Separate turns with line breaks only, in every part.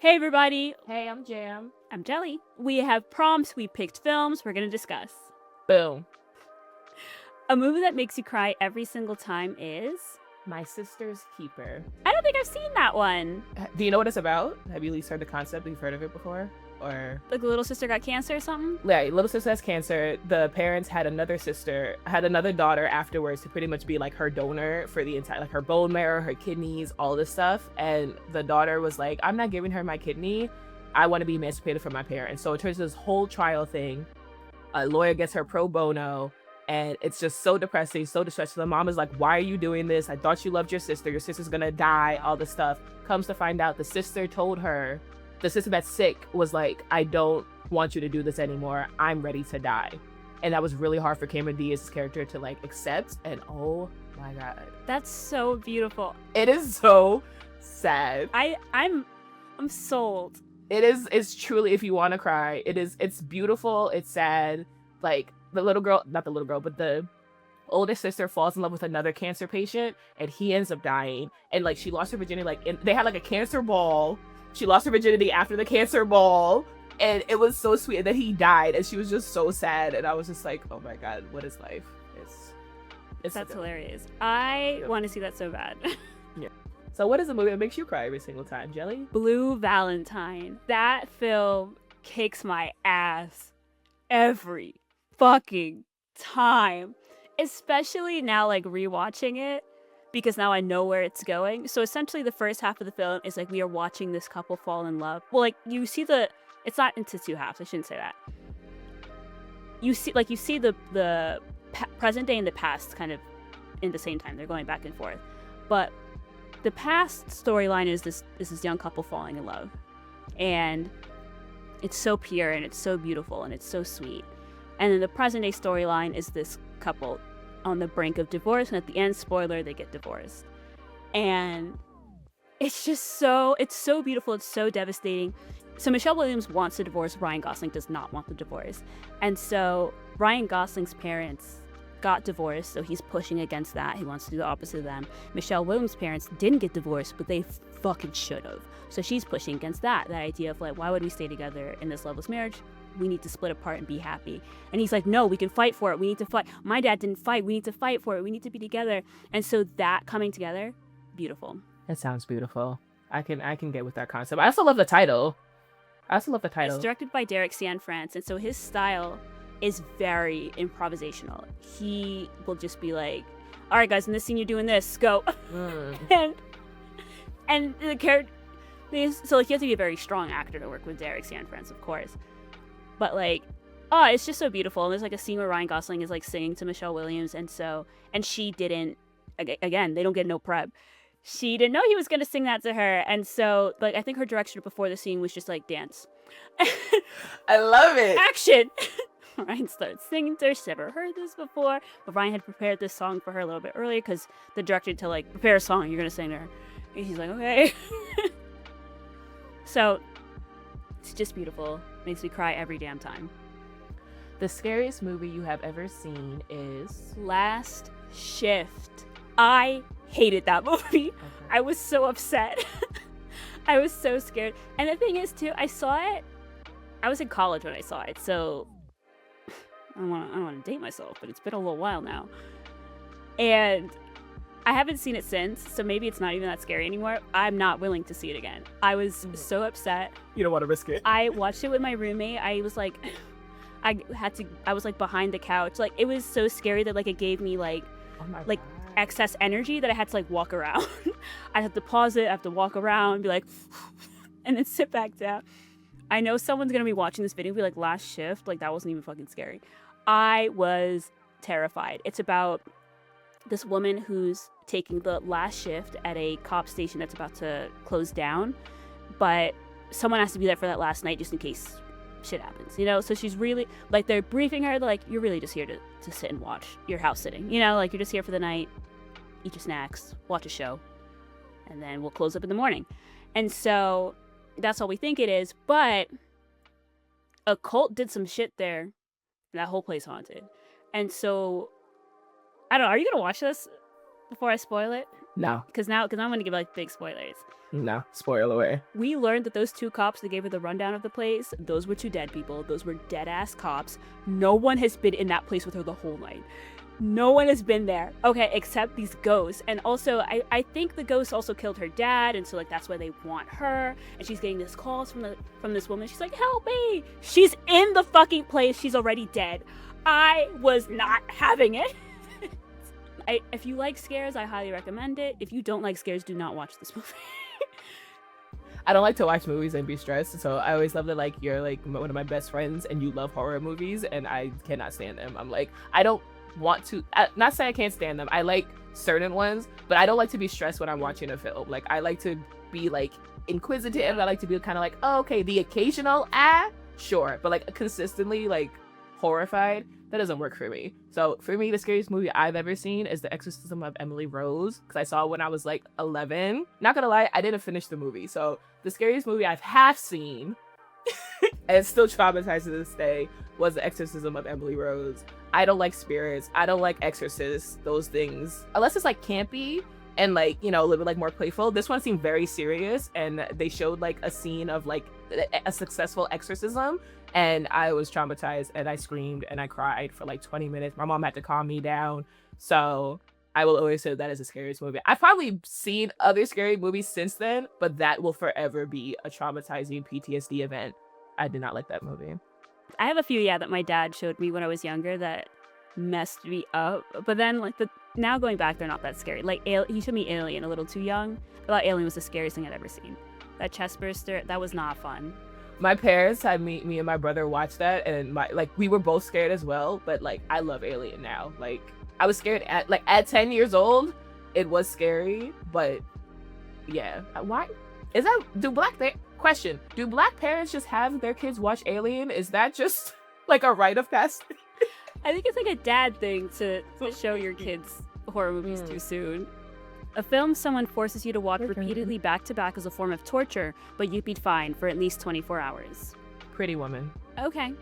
Hey everybody,
Hey, I'm Jam.
I'm Jelly. We have prompts, we picked films we're going to discuss.
Boom.
A movie that makes you cry every single time is...
My Sister's Keeper.
I don't think I've seen that one.
Do you know what it's about? Have you at least heard the concept? Have you heard of it before? Or
Like the little sister got cancer or something?
yeah, little sister has cancer. The parents had another daughter afterwards to pretty much be like her donor for the entire, like her bone marrow, her kidneys, all this stuff. And the daughter was like, I'm not giving her my kidney. I want to be emancipated from my parents. So it turns this whole trial thing. A lawyer gets her pro bono. And it's just so depressing, so distressing. The mom is like, why are you doing this? I thought you loved your sister. Your sister's gonna die, all this stuff. Comes to find out the sister told her, the sister that's sick was like, I don't want you to do this anymore. I'm ready to die. And that was really hard for Cameron Diaz's character to like accept. And oh my God.
That's so beautiful.
It is so sad.
I'm sold.
It's truly, if you want to cry, it's beautiful, it's sad. Like, the little girl, not the little girl, but the older sister falls in love with another cancer patient and he ends up dying. And like, she lost her virginity, like they had like a cancer ball. She lost her virginity after the cancer ball. And it was so sweet. And then he died and she was just so sad. And I was just like, oh my God, what is life?
That's hilarious. I want to see that so bad.
Yeah. So what is a movie that makes you cry every single time, Jelly?
Blue Valentine. That film kicks my ass every fucking time, especially now, like rewatching it, because now I know where it's going. So essentially the first half of the film is like we are watching this couple fall in love. Well, like you see it's not into two halves, I shouldn't say that. You see the present day and the past kind of in the same time. They're going back and forth, but the past storyline is this young couple falling in love, and it's so pure and it's so beautiful and it's so sweet. And then the present day storyline is this couple on the brink of divorce, and at the end, spoiler, they get divorced. And it's just it's so beautiful, it's so devastating. So Michelle Williams wants a divorce, Ryan Gosling does not want the divorce. And so Ryan Gosling's parents got divorced, so he's pushing against that. He wants to do the opposite of them. Michelle Williams' parents didn't get divorced, but they fucking should have. So she's pushing against that idea of like, why would we stay together in this loveless marriage? We need to split apart and be happy. And he's like, no, we can fight for it. We need to fight. My dad didn't fight. We need to fight for it. We need to be together. And so that coming together, beautiful.
That sounds beautiful. I can get with that concept. I also love the title.
It's directed by Derek Cianfrance, and so his style is very improvisational. He will just be like, all right, guys, in this scene, you're doing this. Go. and the character... So like, you have to be a very strong actor to work with Derek Cianfrance, of course. But like, it's just so beautiful. And there's like a scene where Ryan Gosling is like singing to Michelle Williams, and she didn't, again, they don't get no prep. She didn't know he was gonna sing that to her, and so like I think her direction before the scene was just like dance.
I love it.
Action. Ryan starts singing to her. She's never heard this before, but Ryan had prepared this song for her a little bit earlier because the director to like prepare a song you're gonna sing to her. And he's like, okay. So it's just beautiful. Makes me cry every damn time.
The scariest movie you have ever seen is
Last Shift. I hated that movie. Okay. I was so upset. I was so scared. And the thing is too, I was in college when I saw it, so I don't want to date myself, but it's been a little while now. And I haven't seen it since, so maybe it's not even that scary anymore. I'm not willing to see it again. I was so upset.
You don't want to risk it.
I watched it with my roommate. I was like, I was like behind the couch. Like, it was so scary that like it gave me like excess energy that I had to like walk around. I had to pause it, I have to walk around and be like, and then sit back down. I know someone's gonna be watching this video and be like, Last Shift, like that wasn't even fucking scary. I was terrified. It's about this woman who's taking the last shift at a cop station that's about to close down, but someone has to be there for that last night just in case shit happens, you know? So she's really, like, they're briefing her, they're like, you're really just here to sit and watch. You're house sitting, you know? Like, you're just here for the night, eat your snacks, watch a show, and then we'll close up in the morning. And so that's all we think it is, but a cult did some shit there. That whole place haunted. And so I don't know, are you gonna watch this before I spoil it?
No,
Because I'm going to give like big spoilers.
no, spoil away.
We learned that those 2 cops that gave her the rundown of the place, those were 2 dead people. Those were dead ass cops. No one has been in that place with her the whole night. No one has been there. Okay, except these ghosts. And also, I think the ghosts also killed her dad, and so like that's why they want her. And she's getting this calls from this woman. She's like, help me! She's in the fucking place. She's already dead. I was not having it. If you like scares, I highly recommend it. If you don't like scares, do not watch this movie.
I don't like to watch movies and be stressed, so I always love that like you're like one of my best friends and you love horror movies, and I cannot stand them. I'm like, I don't want to, not say I can't stand them. I like certain ones, but I don't like to be stressed when I'm watching a film. Like I like to be like inquisitive. I like to be kind of like, oh, okay, the occasional sure, but like consistently like horrified, that doesn't work for me. So for me, the scariest movie I've ever seen is The Exorcism of Emily Rose, because I saw it when I was like 11. Not gonna lie, I didn't finish the movie. So the scariest movie I've half seen and still traumatized to this day was The Exorcism of Emily Rose. I don't like spirits. I don't like exorcists, those things. Unless it's like campy and like, you know, a little bit like more playful. This one seemed very serious, and they showed like a scene of like a successful exorcism, and I was traumatized and I screamed and I cried for like 20 minutes. My mom had to calm me down. So I will always say that is the scariest movie. I've probably seen other scary movies since then, but that will forever be a traumatizing PTSD event. I did not like that movie.
I have a few, that my dad showed me when I was younger that messed me up. But then, like, now going back, they're not that scary. Like, he showed me Alien a little too young. I thought Alien was the scariest thing I'd ever seen. That chest burster, that was not fun.
My parents had me and my brother watch that, and we were both scared as well. But like, I love Alien now. Like, I was scared at 10 years old. It was scary, but yeah. Why is that? Question: do black parents just have their kids watch Alien? Is that just like a rite of passage?
I think it's like a dad thing to show your kids horror movies too soon. A film someone forces you to watch repeatedly back to back is a form of torture, but you'd be fine for at least 24 hours.
Pretty Woman.
Okay.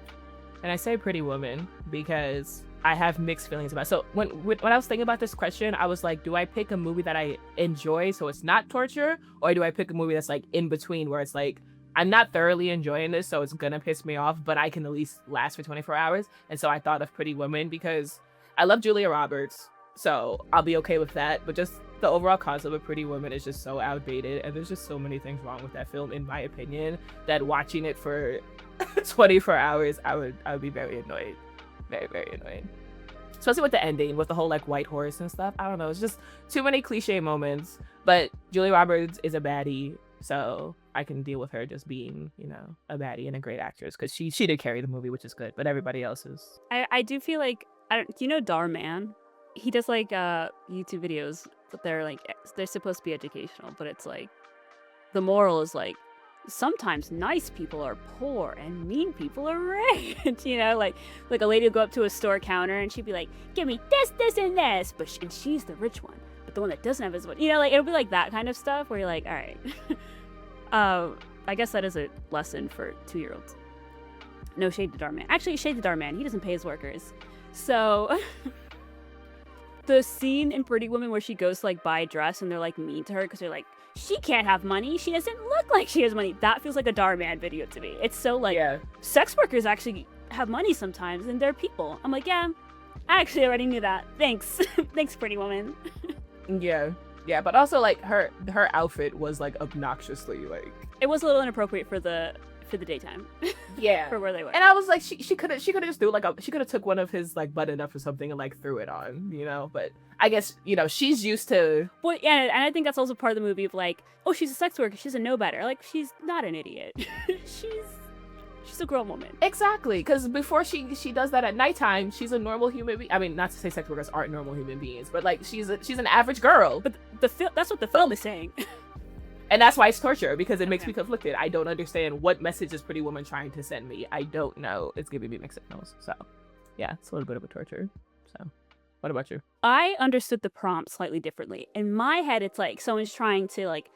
And I say Pretty Woman because I have mixed feelings about it. So when I was thinking about this question, I was like, do I pick a movie that I enjoy so it's not torture? Or do I pick a movie that's like in between where it's like, I'm not thoroughly enjoying this, so it's gonna piss me off, but I can at least last for 24 hours. And so I thought of Pretty Woman because I love Julia Roberts, so I'll be okay with that. But just the overall concept of Pretty Woman is just so outdated, and there's just so many things wrong with that film, in my opinion, that watching it for 24 hours, I would be very annoyed. Very, very annoyed. Especially with the ending, with the whole like white horse and stuff. I don't know, it's just too many cliche moments. But Julia Roberts is a baddie, so I can deal with her just being, you know, a baddie and a great actress, because she did carry the movie, which is good. But everybody else is.
I do feel like, do you know Darman? He does like YouTube videos, but they're supposed to be educational, but it's like the moral is like, sometimes nice people are poor and mean people are rich. You know, like a lady would go up to a store counter and she'd be like, give me this, and this, and she's the rich one, but the one that doesn't have is what, you know, like it'll be like that kind of stuff where you're like, all right. I guess that is a lesson for 2-year-olds. No shade to Darman. Actually, shade to Darman. He doesn't pay his workers. So the scene in Pretty Woman where she goes to like buy a dress and they're like mean to her because they're like, she can't have money. She doesn't look like she has money. That feels like a Darman video to me. It's so like, sex workers actually have money sometimes and they're people. I'm like, yeah, I actually already knew that. Thanks. Thanks, Pretty Woman.
Yeah, but also like her outfit was like obnoxiously like,
it was a little inappropriate for the daytime.
Yeah.
For where they were.
And I was like, she could have just do like she could have took one of his like button up or something and like threw it on, you know. But I guess, you know, she's used to.
Well, yeah, and I think that's also part of the movie of like, oh, she's a sex worker, she doesn't know better. Like, she's not an idiot. she's a grown woman.
Exactly, because before she does that at nighttime, she's a normal human being. I mean, not to say sex workers aren't normal human beings, but like she's an average girl.
But that's what the film is saying.
And that's why it's torture, because it makes me conflicted. I don't understand what message is Pretty Woman trying to send me. I don't know. It's giving me mixed signals. So yeah, it's a little bit of a torture. So what about you?
I understood the prompt slightly differently. In my head, it's like someone's trying to like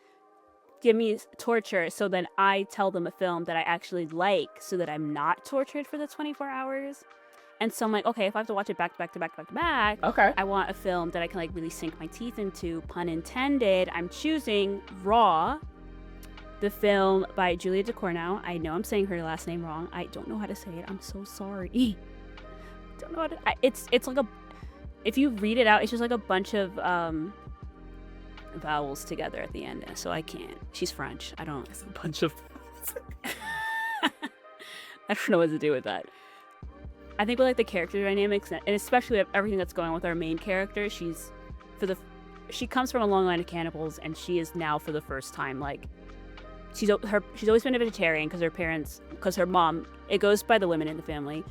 give me torture so then I tell them a film that I actually like so that I'm not tortured for the 24 hours. And so I'm like, okay, if I have to watch it back to back to back to back to back,
Okay.
I want a film that I can like really sink my teeth into, pun intended. I'm choosing Raw, the film by Julia Ducournau. I know I'm saying her last name wrong. I don't know how to say it. I'm so sorry. Don't know how to. It's like a. If you read it out, it's just like a bunch of vowels together at the end. So I can't. She's French. I don't.
It's a bunch of.
I don't know what to do with that. I think with like the character dynamics and especially everything that's going on with our main character, she comes from a long line of cannibals, and she is now for the first time like she's always been a vegetarian because her mom, it goes by the women in the family.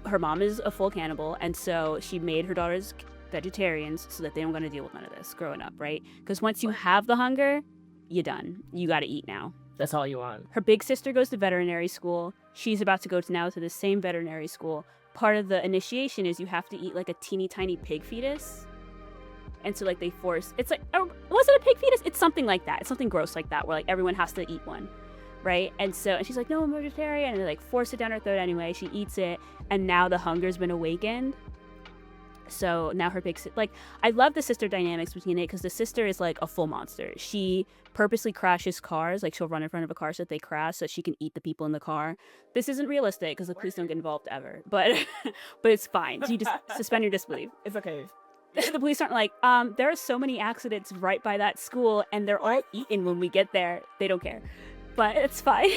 Her mom is a full cannibal, and so she made her daughters vegetarians so that they don't got to deal with none of this growing up, right? Because once you have the hunger, you're done. You got to eat now.
That's all you want.
Her big sister goes to veterinary school. She's about to go to the same veterinary school. Part of the initiation is you have to eat like a teeny tiny pig fetus. And so like they force, it's like, was it a pig fetus? It's something like that. It's something gross like that where like everyone has to eat one, right? And she's like, no, I'm vegetarian. And they like force it down her throat anyway. She eats it. And now the hunger's been awakened. So now her I love the sister dynamics between it because the sister is like a full monster. She purposely crashes cars, like she'll run in front of a car so that they crash so she can eat the people in the car. This isn't realistic because the police don't get involved ever, but it's fine. So you just suspend your disbelief.
It's okay.
The police aren't like, there are so many accidents right by that school and they're all eaten when we get there. They don't care, but it's fine.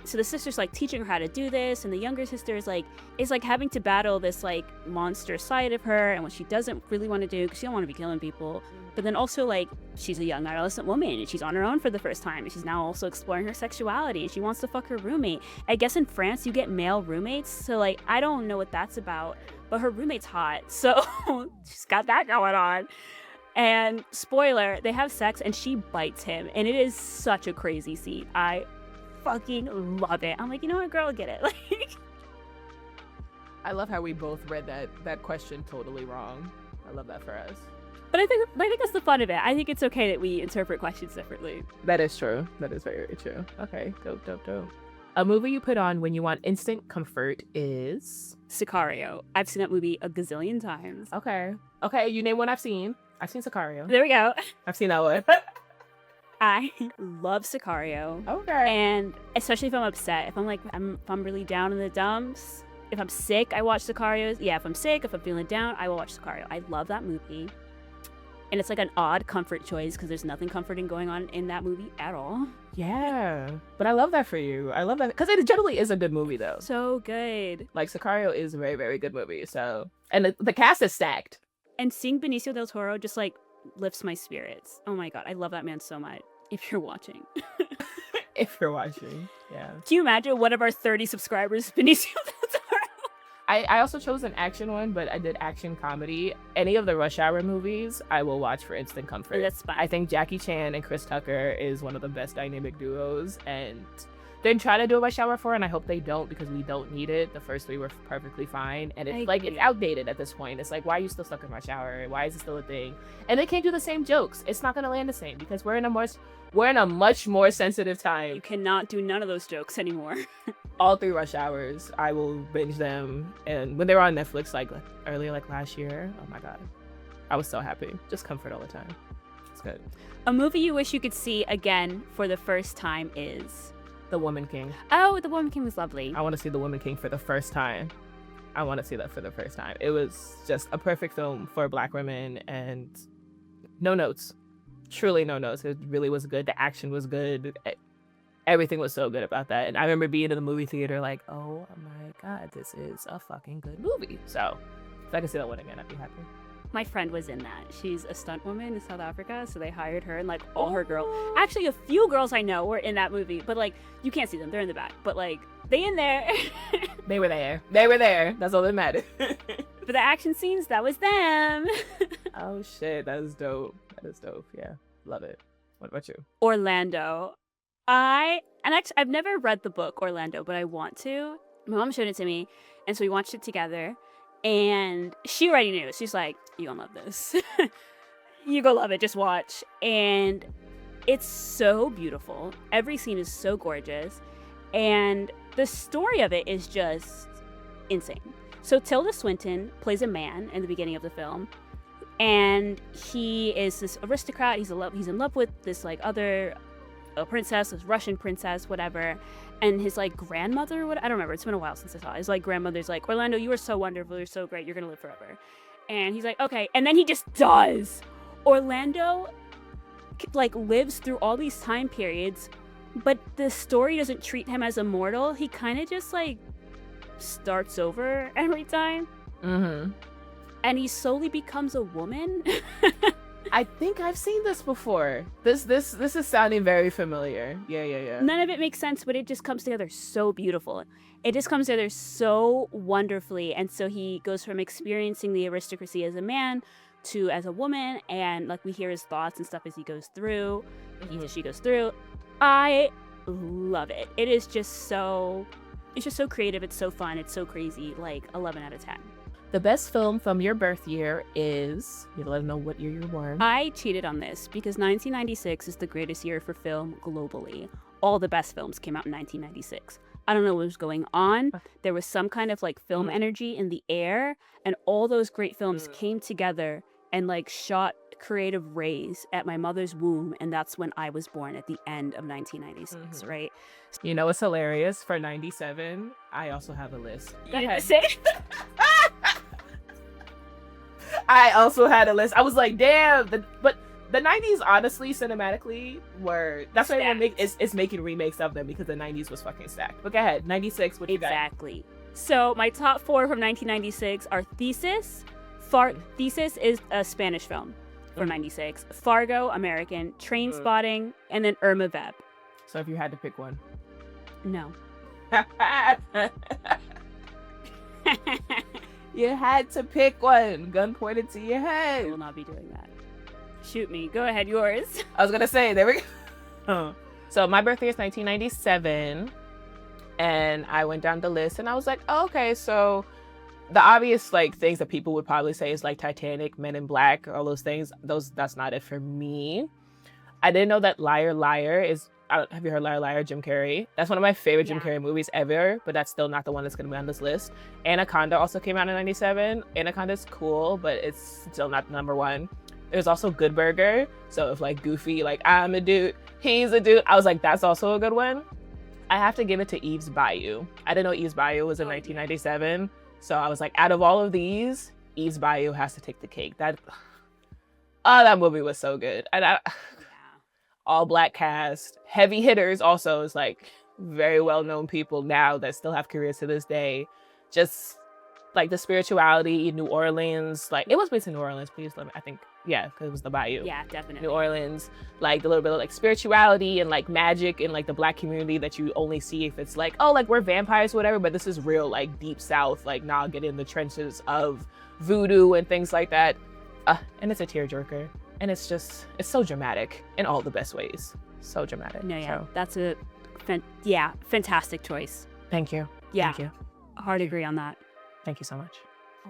So the sister's like teaching her how to do this, and the younger sister is like having to battle this like monster side of her and what she doesn't really want to do because she don't want to be killing people. But then also like she's a young adolescent woman and she's on her own for the first time, and she's now also exploring her sexuality and she wants to fuck her roommate. I guess in France you get male roommates, so like I don't know what that's about, but her roommate's hot, so she's got that going on. And spoiler, they have sex and she bites him, and it is such a crazy scene. I fucking love it. I'm like, you know what, girl, get it. Like,
I love how we both read that question totally wrong. I love that for us.
But I think that's the fun of it. I think it's okay that we interpret questions differently.
That is true. That is very, very true. Okay, dope. A movie you put on when you want instant comfort is
Sicario. I've seen that movie a gazillion times.
Okay, you name one I've seen. I've seen Sicario.
There we go.
I've seen that one.
I love Sicario.
Okay.
And especially if I'm upset, if I'm really down in the dumps, if I'm sick, I watch Sicario. Yeah, if I'm sick, if I'm feeling down, I will watch Sicario. I love that movie. And it's like an odd comfort choice because there's nothing comforting going on in that movie at all.
Yeah. But I love that for you. I love that because it generally is a good movie though.
So good.
Like Sicario is a very, very good movie. So, and the cast is stacked.
And seeing Benicio del Toro just like lifts my spirits. Oh my God. I love that man so much. If you're watching.
If you're watching, yeah.
Can you imagine one of our 30 subscribers, Benicio del Toro?
I also chose an action one, but I did action comedy. Any of the Rush Hour movies, I will watch for instant comfort.
That's fine.
I think Jackie Chan and Chris Tucker is one of the best dynamic duos, and they try to do a Rush Hour 4, and I hope they don't because we don't need it. The first three were perfectly fine, and it's like it's outdated at this point. It's like, why are you still stuck in Rush Hour? Why is it still a thing? And they can't do the same jokes. It's not gonna land the same because we're in a much more sensitive time.
You cannot do none of those jokes anymore.
All three Rush Hours, I will binge them, and when they were on Netflix like earlier like last year, oh my God, I was so happy. Just comfort all the time. It's good.
A movie you wish you could see again for the first time is
The Woman King.
Oh, The Woman King was lovely.
I want to see The Woman King for the first time. I want to see that for the first time. It was just a perfect film for Black women, and no notes. Truly no notes. It really was good. The action was good. Everything was so good about that. And I remember being in the movie theater like, oh my God, this is a fucking good movie. So if I could see that one again, I'd be happy.
My friend was in that. She's a stunt woman in South Africa, so they hired her and like all her girls. Actually, a few girls I know were in that movie, but like you can't see them. They're in the back, but like they in there.
They were there. They were there. That's all that mattered.
For the action scenes, that was them.
Oh shit, that is dope. That is dope. Yeah, love it. What about you?
Orlando. I've never read the book Orlando, but I want to. My mom showed it to me, and so we watched it together. And she already knew. She's like, you gonna love this. You go love it. Just watch. And it's so beautiful. Every scene is so gorgeous. And the story of it is just insane. So Tilda Swinton plays a man in the beginning of the film, and he is this aristocrat. He's in love with this like other princess, this Russian princess, whatever. And his like grandmother, I don't remember. It's been a while since I saw it. His like grandmother's like, Orlando, you are so wonderful. You're so great. You're gonna live forever. And he's like, okay. And then he just does. Orlando like lives through all these time periods, but the story doesn't treat him as immortal. He kind of just like starts over every time.
Mm-hmm.
And he slowly becomes a woman.
I think I've seen this before. This is sounding very familiar. Yeah.
None of it makes sense, but it just comes together so beautiful. It just comes together so wonderfully. And so he goes from experiencing the aristocracy as a man to as a woman, and like we hear his thoughts and stuff as he goes through. She goes through. I love it. It's just so creative. It's so fun. It's so crazy. Like 11 out of 10.
The best film from your birth year is, you let them know what year you were born.
I cheated on this because 1996 is the greatest year for film globally. All the best films came out in 1996. I don't know what was going on. There was some kind of like film energy in the air, and all those great films came together and like shot creative rays at my mother's womb, and that's when I was born at the end of 1996, right?
You know what's hilarious? For 97, I also have a list. Go ahead. I also had a list. I was like, damn, but the 90s, honestly, cinematically, were... That's why everyone is making remakes of them, because the 90s was fucking stacked. But go ahead, 96, what you got?
Exactly. So my top 4 from 1996 are Thesis. Thesis is a Spanish film for 96. Fargo, American. Train Spotting, and then Irma Vep.
So if you had to pick one.
No.
You had to pick one. Gun pointed to your head.
I will not be doing that. Shoot me. Go ahead, yours.
I was gonna say, there we go. So my birthday is 1997, and I went down the list, and I was like, oh, okay, so the obvious like things that people would probably say is like Titanic, Men in Black, all those things. That's not it for me. I didn't know that Liar Liar is. Have you heard Liar Liar? Jim Carrey. That's one of my favorite Jim Carrey movies ever, but that's still not the one that's going to be on this list. Anaconda also came out in 97. Anaconda's cool, but it's still not number one. There's also Good Burger. So if like Goofy, like I'm a dude, he's a dude. I was like, that's also a good one. I have to give it to Eve's Bayou. I didn't know Eve's Bayou was in 1997. So I was like, out of all of these, Eve's Bayou has to take the cake. That movie was so good. And all black cast, heavy hitters also is like very well-known people now that still have careers to this day. Just like the spirituality in New Orleans, like it was based in New Orleans, please let me, I think, yeah, because it was the Bayou.
Yeah, definitely.
New Orleans, like the little bit of like spirituality and like magic in like the black community that you only see if it's like, oh, like we're vampires or whatever, but this is real like deep South, like now get in the trenches of voodoo and things like that. And it's a tearjerker. And it's so dramatic in all the best ways. So dramatic.
No, yeah,
so.
that's a fantastic choice.
Thank you.
Yeah,
Thank you.
Hard agree on that.
Thank you so much.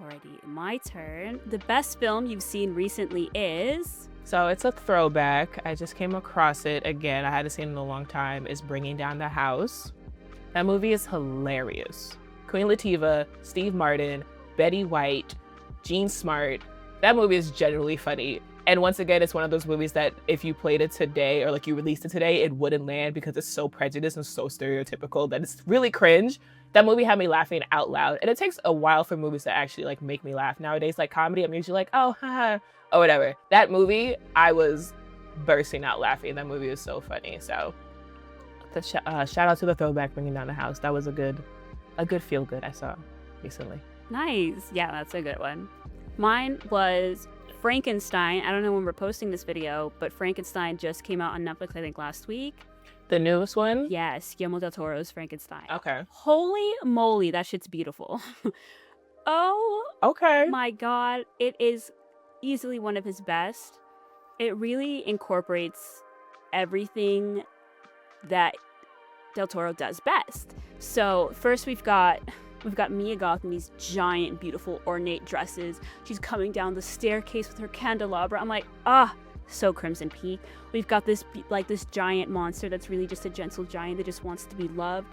Alrighty, my turn. The best film you've seen recently is...
So it's a throwback. I just came across it again. I hadn't seen it in a long time. Is Bringing Down the House. That movie is hilarious. Queen Latifah, Steve Martin, Betty White, Jean Smart. That movie is genuinely funny. And once again, it's one of those movies that if you played it today or like you released it today, it wouldn't land because it's so prejudiced and so stereotypical that it's really cringe. That movie had me laughing out loud. And it takes a while for movies to actually like make me laugh. Nowadays, like comedy, I'm usually like, oh, haha, or whatever. That movie, I was bursting out laughing. That movie is so funny. So shout out to the throwback, Bringing Down the House. That was a good feel good I saw recently.
Nice. Yeah, that's a good one. Mine was Frankenstein. I don't know when we're posting this video, but Frankenstein just came out on Netflix, I think, last week.
The newest one?
Yes, Guillermo del Toro's Frankenstein.
Okay.
Holy moly, that shit's beautiful. Oh,
okay.
My God, it is easily one of his best. It really incorporates everything that del Toro does best. So first we've got Mia Goth in these giant, beautiful, ornate dresses. She's coming down the staircase with her candelabra. I'm like, so Crimson Peak. We've got this giant monster that's really just a gentle giant that just wants to be loved.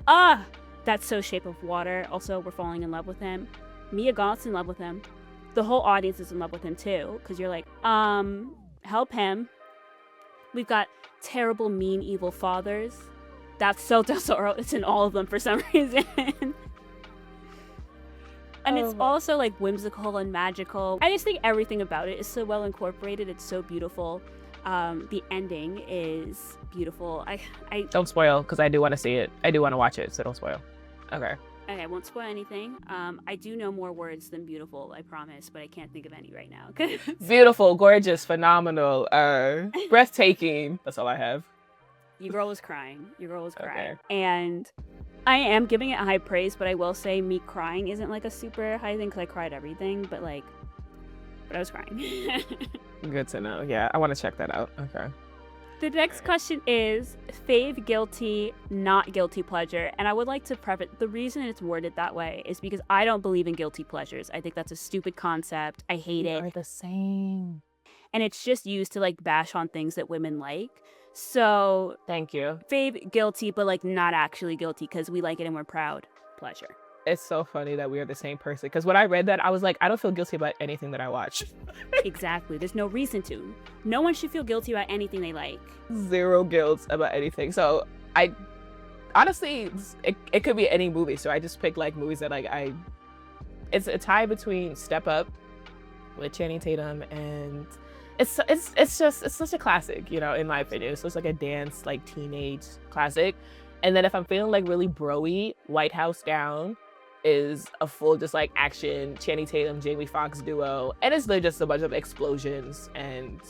That's so Shape of Water. Also, we're falling in love with him. Mia Goth's in love with him. The whole audience is in love with him too, because you're like, help him. We've got terrible, mean, evil fathers. That's so Tesoro. It's in all of them for some reason. And it's also like whimsical and magical. I just think everything about it is so well incorporated. It's so beautiful. The ending is beautiful. I
Don't spoil, because I do want to see it. I do want to watch it, so don't spoil. Okay.
Okay, I won't spoil anything. I do know more words than beautiful, I promise, but I can't think of any right now.
Beautiful, gorgeous, phenomenal, breathtaking. That's all I have.
Your girl was crying.
Okay.
And I am giving it high praise, but I will say me crying isn't like a super high thing because I cried everything, but I was crying.
Good to know. Yeah, I want to check that out. Okay.
The next question is fave guilty, not guilty pleasure. And I would like to preface, the reason it's worded that way is because I don't believe in guilty pleasures. I think that's a stupid concept. I hate it.
We're the same.
And it's just used to like bash on things that women like. So
thank you.
Fave guilty, but not actually guilty because we like it and we're proud. Pleasure.
It's so funny that we are the same person. Because when I read that, I was like, I don't feel guilty about anything that I watch.
Exactly. There's no reason to. No one should feel guilty about anything they like.
Zero guilt about anything. So I honestly, it could be any movie. So I just picked movies that it's a tie between Step Up with Channing Tatum, and it's such a classic, in my opinion. It's just like a dance, teenage classic. And then if I'm feeling really bro-y, White House Down is a full just action Channing Tatum, Jamie Foxx duo. And it's literally just a bunch of explosions and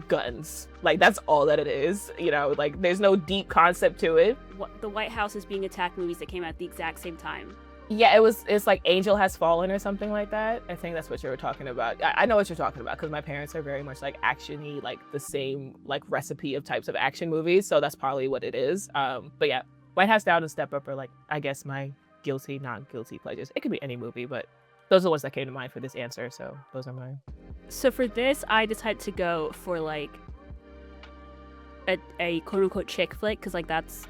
guns. That's all that it is. There's no deep concept to it.
The White House is being attacked movies that came out at the exact same time.
Yeah, it's like Angel Has Fallen or something like that. I think that's what you were talking about. I know what you're talking about because my parents are very much action-y, the same recipe of types of action movies. So that's probably what it is. But yeah, White House Down and Step Up are I guess my guilty, not guilty pleasures. It could be any movie, but those are the ones that came to mind for this answer. So those are mine.
So for this, I decided to go for a quote unquote chick flick because that's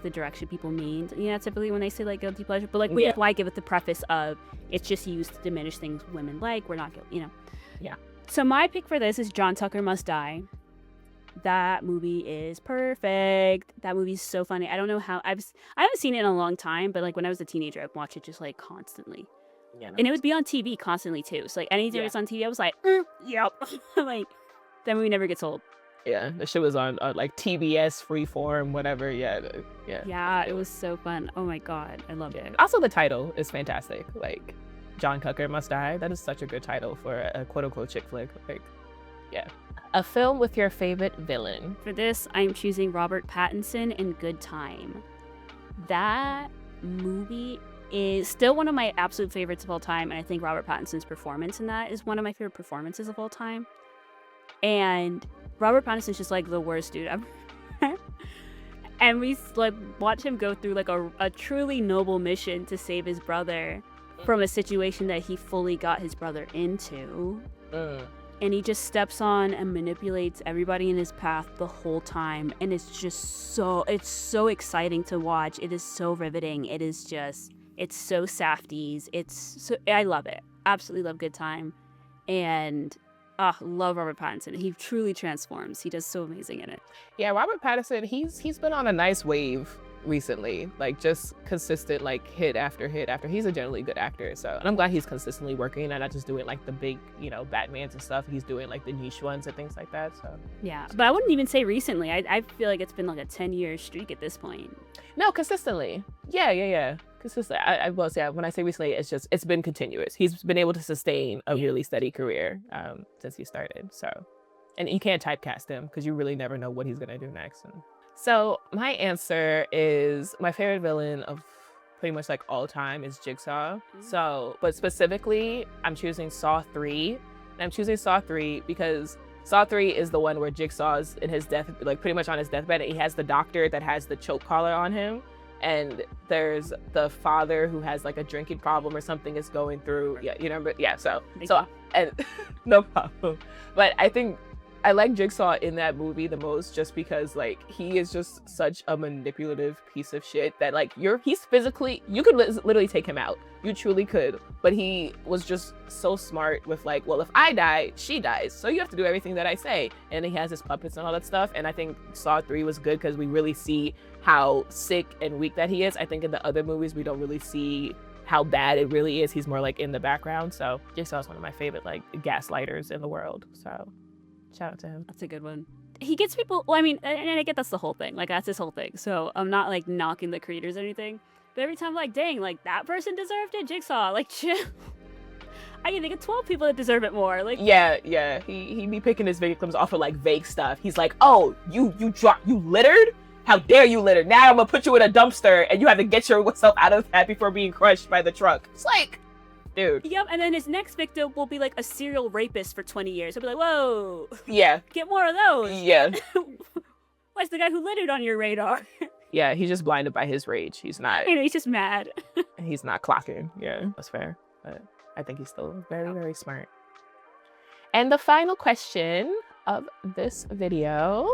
the direction people mean, typically when they say guilty pleasure, but why give it the preface of it's just used to diminish things women like, we're not guilty,
Yeah.
So my pick for this is John Tucker Must Die. That movie is perfect. That movie's so funny. I don't know how I haven't seen it in a long time, but when I was a teenager, I'd watch it just constantly. Yeah, and it would be on TV constantly too. So anytime it's on TV, I was like, yep. That movie never gets old.
Yeah, the shit was on TBS, Freeform, whatever. Yeah.
It was so fun. Oh my god, I loved it.
Also, the title is fantastic. John Tucker Must Die. That is such a good title for a quote unquote chick flick. Yeah. A film with your favorite villain.
For this, I'm choosing Robert Pattinson in Good Time. That movie is still one of my absolute favorites of all time, and I think Robert Pattinson's performance in that is one of my favorite performances of all time. And Robert Pattinson's just the worst dude ever. And we watch him go through a truly noble mission to save his brother from a situation that he fully got his brother into. And he just steps on and manipulates everybody in his path the whole time. And it's so exciting to watch. It is so riveting. It's so safties. I love it. Absolutely love Good Time. And love Robert Pattinson. He truly transforms. He does so amazing in it.
Yeah, Robert Pattinson, he's been on a nice wave recently. Just consistent hit after hit after. He's a generally good actor. So, and I'm glad he's consistently working and not just doing the big, Batmans and stuff. He's doing the niche ones and things like that. So
yeah, but I wouldn't even say recently. I feel it's been a 10-year streak at this point.
No, consistently. Yeah. Consistent. I will say when I say recently, it's been continuous. He's been able to sustain a really steady career since he started. So, and you can't typecast him because you really never know what he's gonna do next. So my answer is my favorite villain of pretty much all time is Jigsaw. So, but specifically, I'm choosing Saw 3. And I'm choosing Saw 3 because Saw 3 is the one where Jigsaw's in his death, pretty much on his deathbed, and he has the doctor that has the choke collar on him. And there's the father who has a drinking problem or something is going through. Yeah, you remember? Yeah, so and no problem. But I think I like Jigsaw in that movie the most just because like he is just such a manipulative piece of shit that like he's physically, you could literally take him out. You truly could. But he was just so smart with like, well, if I die, she dies. So you have to do everything that I say. And he has his puppets and all that stuff. And I think Saw 3 was good because we really see how sick and weak that he is. I think in the other movies, we don't really see how bad it really is. He's more like in the background. So Jigsaw is one of my favorite like gaslighters in the world. So shout out to him.
That's a good one. He gets people, well, I mean, and I get that's the whole thing. Like, that's his whole thing. So I'm not, like, knocking the creators or anything. But every time I'm like, dang, like, that person deserved it? Jigsaw. Like, chill. I can think of 12 people that deserve it more. Like,
yeah. He be picking his victims off of, like, vague stuff. He's like, oh, you littered? How dare you litter? Now I'm gonna put you in a dumpster and you have to get yourself out of that before being crushed by the truck. It's like, dude.
Yep, and then his next victim will be like a serial rapist for 20 years. He'll be like, whoa.
Yeah.
Get more of those.
Yeah.
Why's the guy who littered on your radar?
Yeah, he's just blinded by his rage. He's not.
You know, he's just mad.
He's not clocking. Yeah, that's fair. But I think he's still very, very smart. And the final question of this video.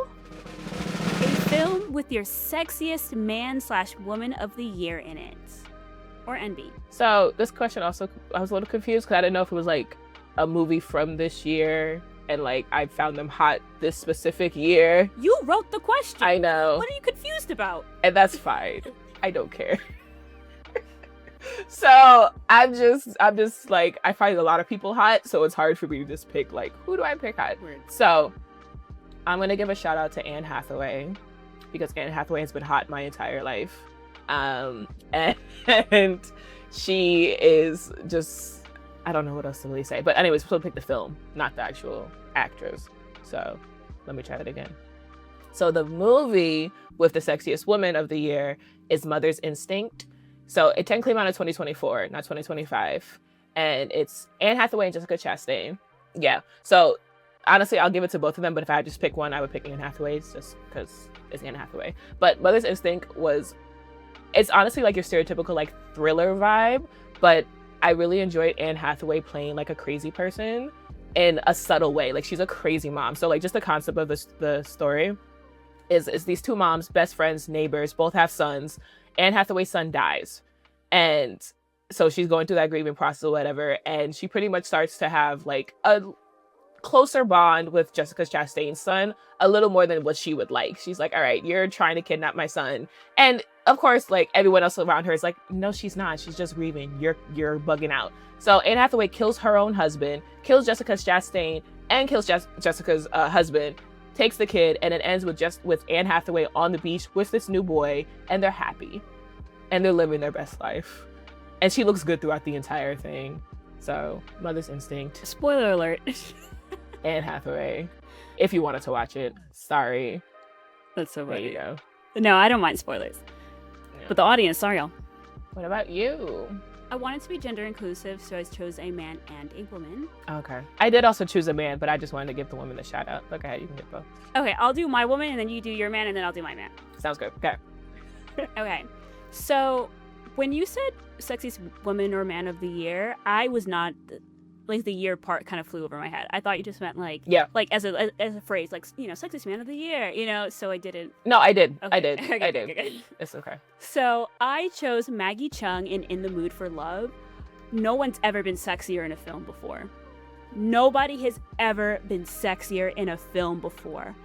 A film with your sexiest man/woman of the year in it. Or NB.
So this question also, I was a little confused because I didn't know if it was like a movie from this year and like I found them hot this specific year.
You wrote the question.
I know.
What are you confused about?
And that's fine. I don't care. So I'm just like, I find a lot of people hot, so it's hard for me to just pick like, who do I pick hot?
Weird.
So I'm gonna give a shout out to Anne Hathaway because Anne Hathaway has been hot my entire life. And she is just, I don't know what else to really say, but anyways, we'll pick the film, not the actual actress. So let me try that again. So the movie with the sexiest woman of the year is Mother's Instinct. So it technically came out in 2024, not 2025, and it's Anne Hathaway and Jessica Chastain. Yeah, so honestly, I'll give it to both of them, but if I had to just pick one, I would pick Anne Hathaway's just because it's Anne Hathaway. But Mother's Instinct it's honestly like your stereotypical like thriller vibe, but I really enjoyed Anne Hathaway playing like a crazy person in a subtle way. Like she's a crazy mom. So like just the concept of the story is these two moms, best friends, neighbors, both have sons. Anne Hathaway's son dies. And so she's going through that grieving process or whatever. And she pretty much starts to have like a closer bond with Jessica Chastain's son, a little more than what she would like. She's like, all right, you're trying to kidnap my son. And of course, like everyone else around her is like, no, she's not. She's just grieving. You're bugging out. So Anne Hathaway kills her own husband, kills Jessica Chastain, and kills Jessica's husband, takes the kid, and it ends with Anne Hathaway on the beach with this new boy, and they're happy. And they're living their best life. And she looks good throughout the entire thing. So, Mother's Instinct.
Spoiler alert.
Anne Hathaway. If you wanted to watch it, sorry.
That's so funny.
There you go.
No, I don't mind spoilers.
Yeah.
But the audience, sorry y'all.
What about you?
I wanted to be gender inclusive, so I chose a man and a woman.
Okay. I did also choose a man, but I just wanted to give the woman a shout out. Look ahead, you can get both.
Okay, I'll do my woman, and then you do your man, and then I'll do my man.
Sounds good. Okay.
Okay. So, when you said sexiest woman or man of the year, I was not, like, the year part kind of flew over my head. I thought you just meant, like,
yeah,
like as a phrase, like, you know, sexiest man of the year, you know, so I didn't.
No, I did.
Okay.
I did.
Okay,
I did.
okay.
It's okay.
So, I chose Maggie Cheung in the Mood for Love. No one's ever been sexier in a film before. Nobody has ever been sexier in a film before.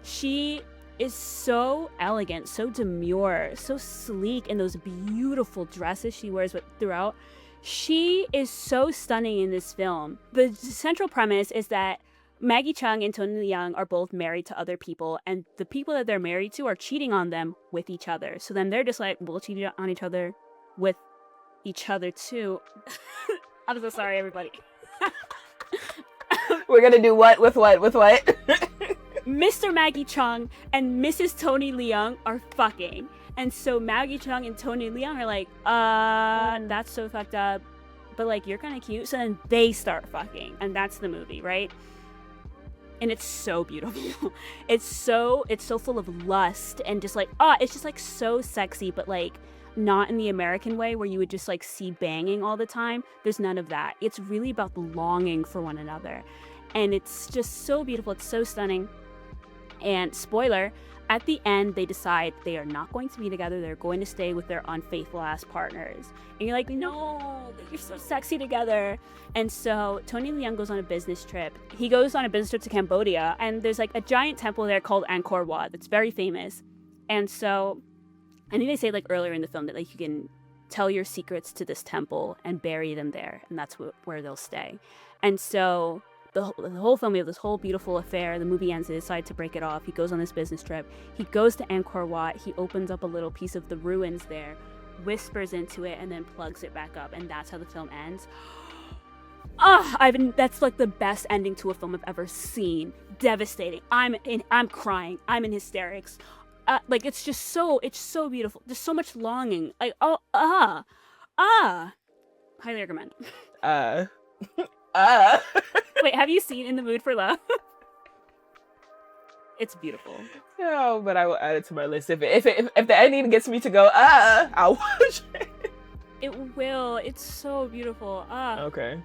She is so elegant, so demure, so sleek in those beautiful dresses she wears throughout. She is so stunning in this film. The central premise is that Maggie Cheung and Tony Leung are both married to other people, and the people that they're married to are cheating on them with each other. So then they're just like, we'll cheat on each other with each other too. I'm so sorry, everybody.
We're gonna do what with what with what?
Mr. Maggie Cheung and Mrs. Tony Leung are fucking. And so Maggie Cheung and Tony Leung are like, that's so fucked up. But like, you're kind of cute. So then they start fucking. And that's the movie, right? And it's so beautiful. It's so full of lust and just like, it's just like so sexy, but like not in the American way where you would just like see banging all the time. There's none of that. It's really about the longing for one another. and it's just so beautiful. It's so stunning. And spoiler, at the end, they decide they are not going to be together. They're going to stay with their unfaithful ass partners. And you're like, no, you're so sexy together. And so Tony Leung goes on a business trip. He goes on a business trip to Cambodia, and there's like a giant temple there called Angkor Wat that's very famous. And so I think they say like earlier in the film that like you can tell your secrets to this temple and bury them there, and that's where they'll stay. And so the whole film, we have this whole beautiful affair. The movie ends, they decide to break it off. He goes on this business trip. He goes to Angkor Wat. He opens up a little piece of the ruins there, whispers into it, and then plugs it back up. And that's how the film ends. That's like the best ending to a film I've ever seen. Devastating. I'm crying. I'm in hysterics. Like it's so beautiful. There's so much longing. Like highly recommend. Wait, have you seen In the Mood for Love? It's beautiful.
No, but I will add it to my list. If the ending gets me to go, I'll watch it.
It will. It's so beautiful.
Okay.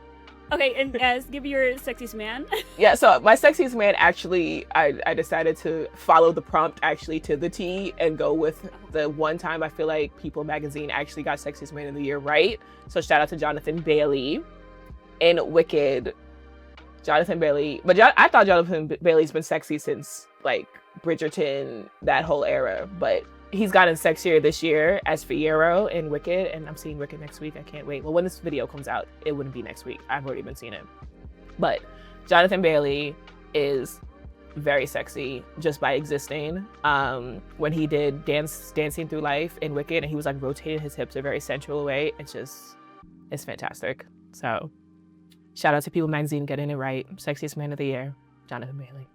Okay, and give me your sexiest man.
Yeah, so my sexiest man, actually, I decided to follow the prompt actually to the T and go with the one time I feel like People magazine actually got sexiest man of the year right. So shout out to Jonathan Bailey in Wicked. Jonathan Bailey, but I thought Jonathan Bailey's been sexy since like Bridgerton, that whole era, but he's gotten sexier this year as Fiyero in Wicked, and I'm seeing Wicked next week. I can't wait. Well, when this video comes out, it wouldn't be next week. I've already been seeing it. But Jonathan Bailey is very sexy just by existing. When he did Dancing Through Life in Wicked, and he was like rotating his hips a very sensual way, it's fantastic. So shout out to People magazine getting it right. Sexiest man of the year, Jonathan Bailey.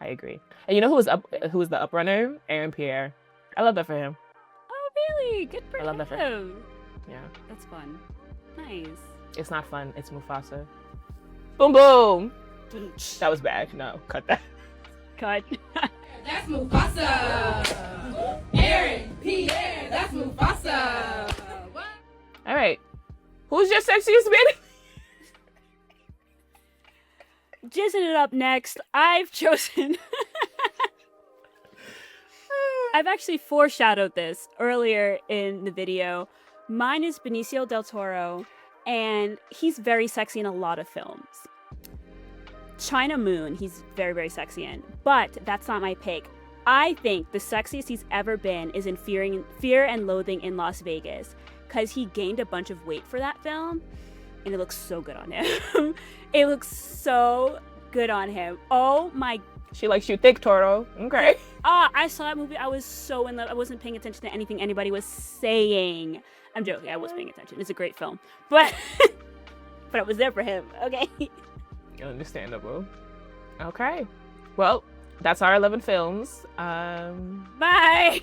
I agree. And you know who was the uprunner? Aaron Pierre. I love that for him.
Oh, really? Good for him. I love that for him.
Yeah.
That's fun. Nice.
It's not fun. It's Mufasa. Boom, boom. That was bad. No, cut that.
Cut.
That's Mufasa. Aaron Pierre. That's Mufasa. What?
All right. Who's your sexiest man?
Jizzing it up next. I've chosen... I've actually foreshadowed this earlier in the video. Mine is Benicio del Toro, and he's very sexy in a lot of films. China Moon, he's very, very sexy in, but that's not my pick. I think the sexiest he's ever been is in Fear and Loathing in Las Vegas, because he gained a bunch of weight for that film, and it looks so good on him. It looks so good on him. Oh my god.
She likes you thick, Toro. Okay.
I saw that movie. I was so in love. I wasn't paying attention to anything anybody was saying. I'm joking. I was paying attention. It's a great film. But I was there for him. Okay.
Understandable. Okay. Well, that's our 11 films.
Bye.